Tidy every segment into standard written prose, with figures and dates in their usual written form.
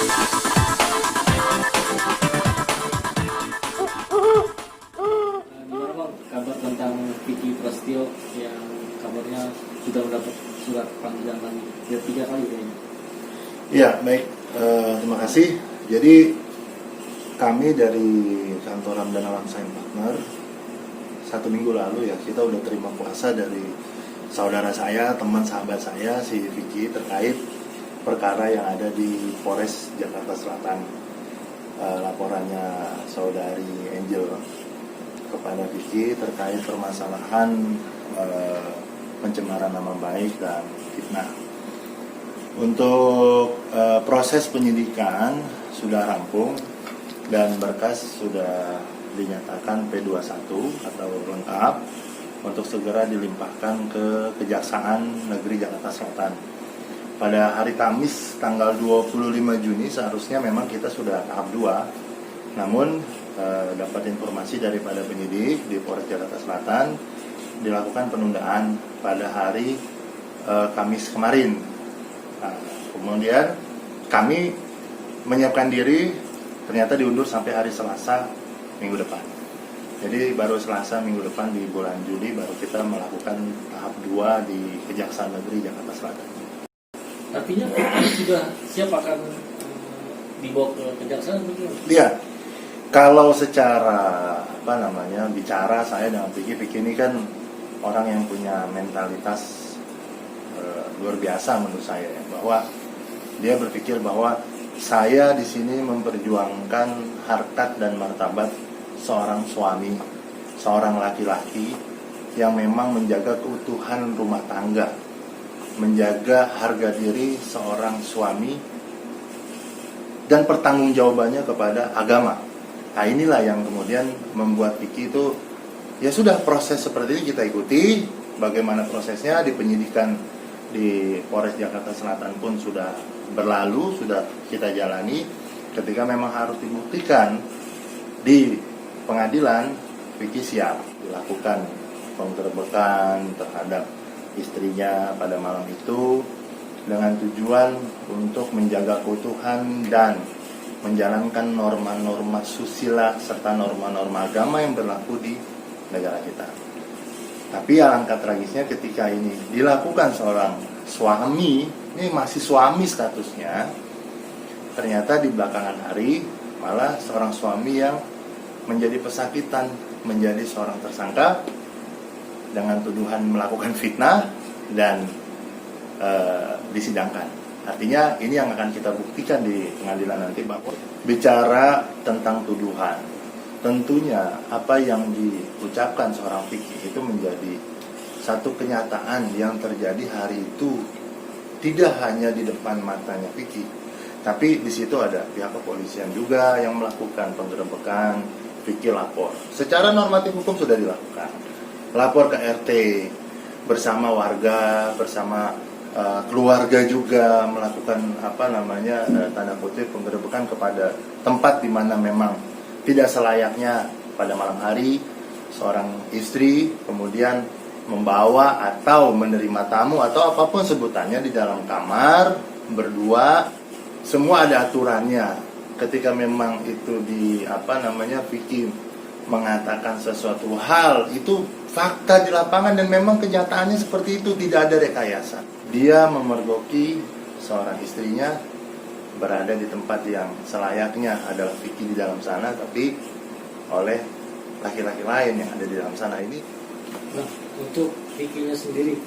Gimana Bang kabar tentang Vicky Prasetyo yang kabarnya sudah mendapat surat panggilan lagi, ya 3 kali kayaknya. Ya, baik. Terima kasih. Jadi kami dari kantor Ramdan Alam Sain Partner 1 minggu lalu ya, kita udah terima kuasa dari saudara saya, teman sahabat saya si Vicky terkait perkara yang ada di Polres Jakarta Selatan. Laporannya saudari Angel kepada Vicky terkait permasalahan pencemaran nama baik dan fitnah. Untuk proses penyidikan sudah rampung dan berkas sudah dinyatakan P21 atau lengkap untuk segera dilimpahkan ke Kejaksaan Negeri Jakarta Selatan. Pada hari Kamis tanggal 25 Juni seharusnya memang kita sudah tahap 2. Namun dapat informasi daripada penyidik di Polres Jakarta Selatan dilakukan penundaan pada hari Kamis kemarin. Nah, kemudian kami menyiapkan diri, ternyata diundur sampai hari Selasa minggu depan. Jadi baru Selasa minggu depan di bulan Juli baru kita melakukan tahap 2 di Kejaksaan Negeri Jakarta Selatan. Artinya sudah siap akan dibawa ke kejaksaan begitu? Iya. Kalau secara bicara saya dengan Vicky ini kan orang yang punya mentalitas luar biasa menurut saya ya, bahwa dia berpikir bahwa saya di sini memperjuangkan harkat dan martabat seorang suami, seorang laki-laki yang memang menjaga keutuhan rumah tangga, menjaga harga diri seorang suami dan pertanggungjawabannya kepada agama. Nah inilah yang kemudian membuat Vicky itu ya sudah, proses seperti ini kita ikuti. Bagaimana prosesnya di penyidikan di Polres Jakarta Selatan pun sudah berlalu, sudah kita jalani. Ketika memang harus dibuktikan di pengadilan, Vicky siap dilakukan penggerbekan terhadap istrinya pada malam itu dengan tujuan untuk menjaga keutuhan dan menjalankan norma-norma susila serta norma-norma agama yang berlaku di negara kita. Tapi alangkah tragisnya ketika ini dilakukan seorang suami, ini masih suami statusnya, ternyata di belakangan hari malah seorang suami yang menjadi pesakitan, menjadi seorang tersangka dengan tuduhan melakukan fitnah dan disidangkan. Artinya ini yang akan kita buktikan di pengadilan nanti, bahwa bicara tentang tuduhan, tentunya apa yang diucapkan seorang Vicky itu menjadi satu kenyataan yang terjadi hari itu, tidak hanya di depan matanya Vicky, tapi di situ ada pihak kepolisian juga yang melakukan penggerebekan. Vicky lapor, secara normatif hukum sudah dilakukan, lapor ke RT bersama warga, bersama keluarga juga melakukan tanda kutip penggerebekan kepada tempat di mana memang tidak selayaknya pada malam hari seorang istri kemudian membawa atau menerima tamu atau apapun sebutannya di dalam kamar berdua. Semua ada aturannya. Ketika memang itu Vicky mengatakan sesuatu hal, itu fakta di lapangan dan memang kenyataannya seperti itu, tidak ada rekayasa. Dia memergoki seorang istrinya berada di tempat yang selayaknya adalah Vicky di dalam sana, tapi oleh laki-laki lain yang ada di dalam sana ini. Nah, untuk Vicky-nya sendiri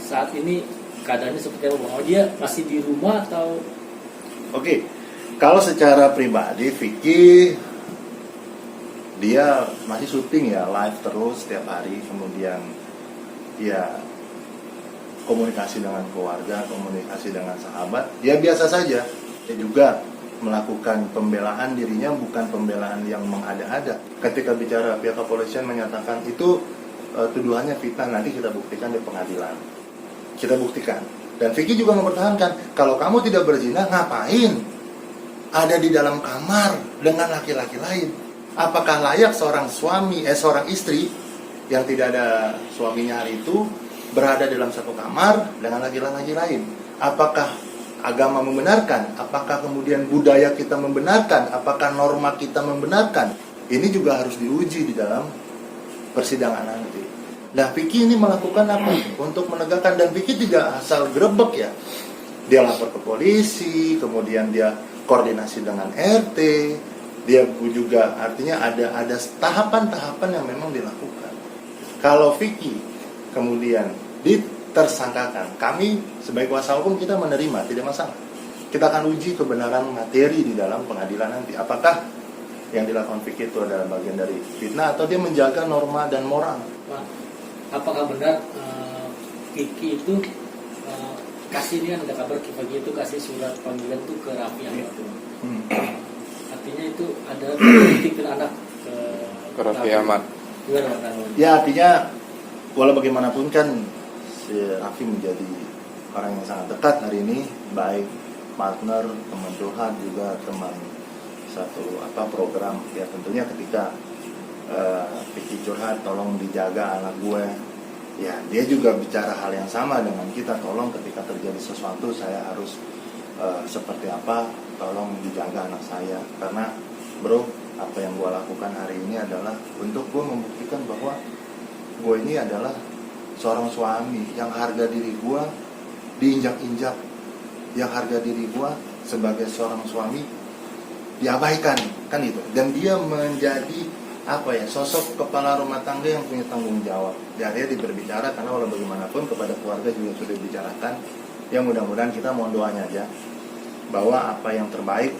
saat ini keadaannya seperti apa? Oh, dia masih di rumah atau? Oke, kalau secara pribadi Vicky dia masih syuting ya, live terus setiap hari, kemudian ya komunikasi dengan keluarga, komunikasi dengan sahabat, dia biasa saja. Dia juga melakukan pembelaan dirinya, bukan pembelaan yang mengada-ada. Ketika bicara pihak kepolisian menyatakan itu tuduhannya fitnah, nanti kita buktikan di pengadilan. Kita buktikan. Dan Vicky juga mempertahankan, kalau kamu tidak berzina, ngapain ada di dalam kamar dengan laki-laki lain? Apakah layak seorang istri yang tidak ada suaminya hari itu berada dalam satu kamar dengan laki-laki lain? Apakah agama membenarkan, apakah kemudian budaya kita membenarkan, apakah norma kita membenarkan, ini juga harus diuji di dalam persidangan nanti. Nah, Vicky ini melakukan apa untuk menegakkan, dan Vicky tidak asal grebek ya. Dia lapor ke polisi, kemudian dia koordinasi dengan RT, dia juga artinya ada tahapan-tahapan yang memang dilakukan. Kalau Vicky kemudian ditersangkakan, kami sebagai kuasa hukum kita menerima, tidak masalah. Kita akan uji kebenaran materi di dalam pengadilan nanti. Apakah yang dilakukan Vicky itu adalah bagian dari fitnah atau dia menjaga norma dan moral. Pak, apakah benar Vicky itu kasih, ini kan ada kabar Vicky itu kasih surat panggilan tuh ke Raffi Ahmad. Artinya itu ada kritik anak ke Raffi Ahmad. Gimana Pak? Ya, artinya walau bagaimanapun kan si Raffi menjadi orang yang sangat dekat hari ini, baik partner, teman curhat, juga teman satu program. Ya tentunya ketika Vicky curhat, tolong dijaga anak gue, ya dia juga bicara hal yang sama dengan kita, tolong ketika terjadi sesuatu saya harus seperti apa, tolong dijaga anak saya. Karena bro, apa yang gue lakukan hari ini adalah untuk gue membuktikan bahwa gue ini adalah seorang suami yang harga diri gue diinjak-injak, yang harga diri gue sebagai seorang suami diabaikan, kan itu. Dan dia menjadi sosok kepala rumah tangga yang punya tanggung jawab. Dia berbicara karena walau bagaimanapun kepada keluarga juga sudah dibicarakan. Ya mudah-mudahan kita mohon doanya aja bahwa apa yang terbaik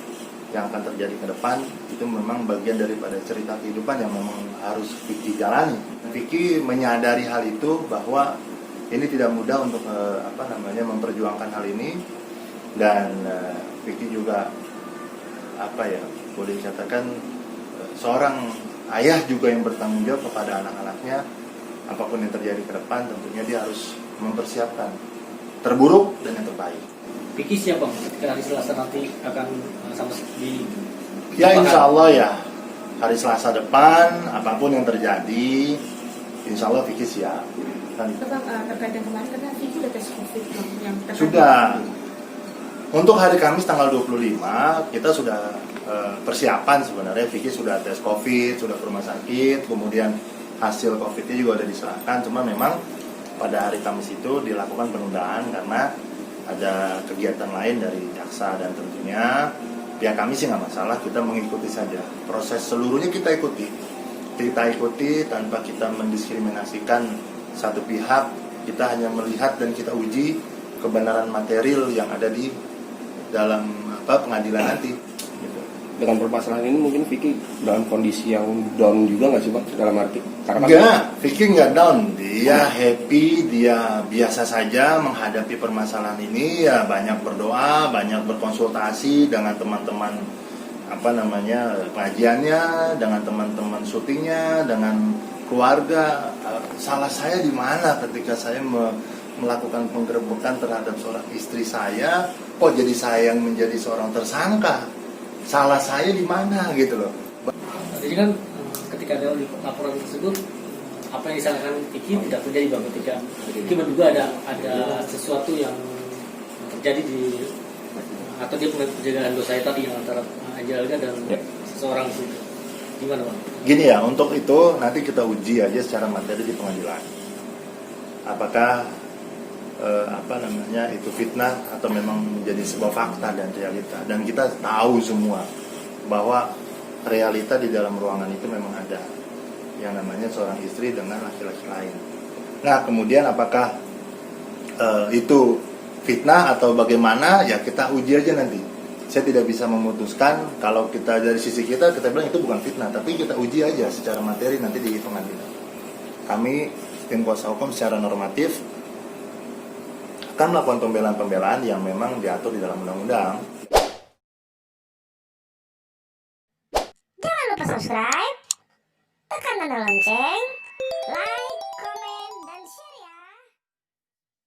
yang akan terjadi ke depan itu memang bagian daripada cerita kehidupan yang memang harus Vicky jalani. Vicky menyadari hal itu bahwa ini tidak mudah untuk memperjuangkan hal ini, dan Vicky juga boleh dikatakan seorang ayah juga yang bertanggung jawab kepada anak-anaknya. Apapun yang terjadi ke depan tentunya dia harus mempersiapkan terburuk dan yang terbaik. Vicky siap Bang ketika hari Selasa nanti akan sama di Ya insya Allah ya, hari Selasa depan apapun yang terjadi insya Allah Vicky siap. Dan Bang, terkait yang kemarin karena Vicky udah tes COVID yang sudah. Untuk hari Kamis tanggal 25 kita sudah persiapan sebenarnya. Vicky sudah tes COVID, sudah ke rumah sakit, kemudian hasil COVID-nya juga sudah diserahkan. Cuma memang pada hari Kamis itu dilakukan penundaan karena ada kegiatan lain dari jaksa, dan tentunya pihak kami sih nggak masalah, kita mengikuti saja proses seluruhnya, kita ikuti tanpa kita mendiskriminasikan satu pihak. Kita hanya melihat dan kita uji kebenaran material yang ada di dalam pengadilan nanti gitu. Dengan permasalahan ini mungkin Vicky dalam kondisi yang down juga nggak sih Bang, dalam arti karena Enggak, Vicky nggak down, dia happy, dia biasa saja menghadapi permasalahan ini. Ya banyak berdoa, banyak berkonsultasi dengan teman-teman pengajiannya, dengan teman-teman syutingnya, dengan keluarga. Salah saya di mana ketika saya melakukan penggerebekan terhadap seorang istri saya, kok jadi saya yang menjadi seorang tersangka? Salah saya di mana gitu loh. Jadi kan ketika ada laporan tersebut, apa yang disalahkan Vicky tidak terjadi Bang, ketika Vicky menduga ada sesuatu yang terjadi di, atau dia punya penjagaan dosa tadi yang antara Angelga dan seseorang itu. Gimana Bang? Gini ya, untuk itu nanti kita uji aja secara materi di pengadilan. Apakah itu fitnah atau memang menjadi sebuah fakta dan realita. Dan kita tahu semua bahwa realita di dalam ruangan itu memang ada yang namanya seorang istri dengan laki-laki lain. Nah kemudian apakah itu fitnah atau bagaimana, ya kita uji aja nanti. Saya tidak bisa memutuskan. Kalau kita dari sisi kita bilang itu bukan fitnah, tapi kita uji aja secara materi nanti di pengadilan. Kami tim kuasa hukum secara normatif akan melakukan pembelaan-pembelaan yang memang diatur di dalam undang-undang. Jangan lupa subscribe, tekan tanda lonceng, like.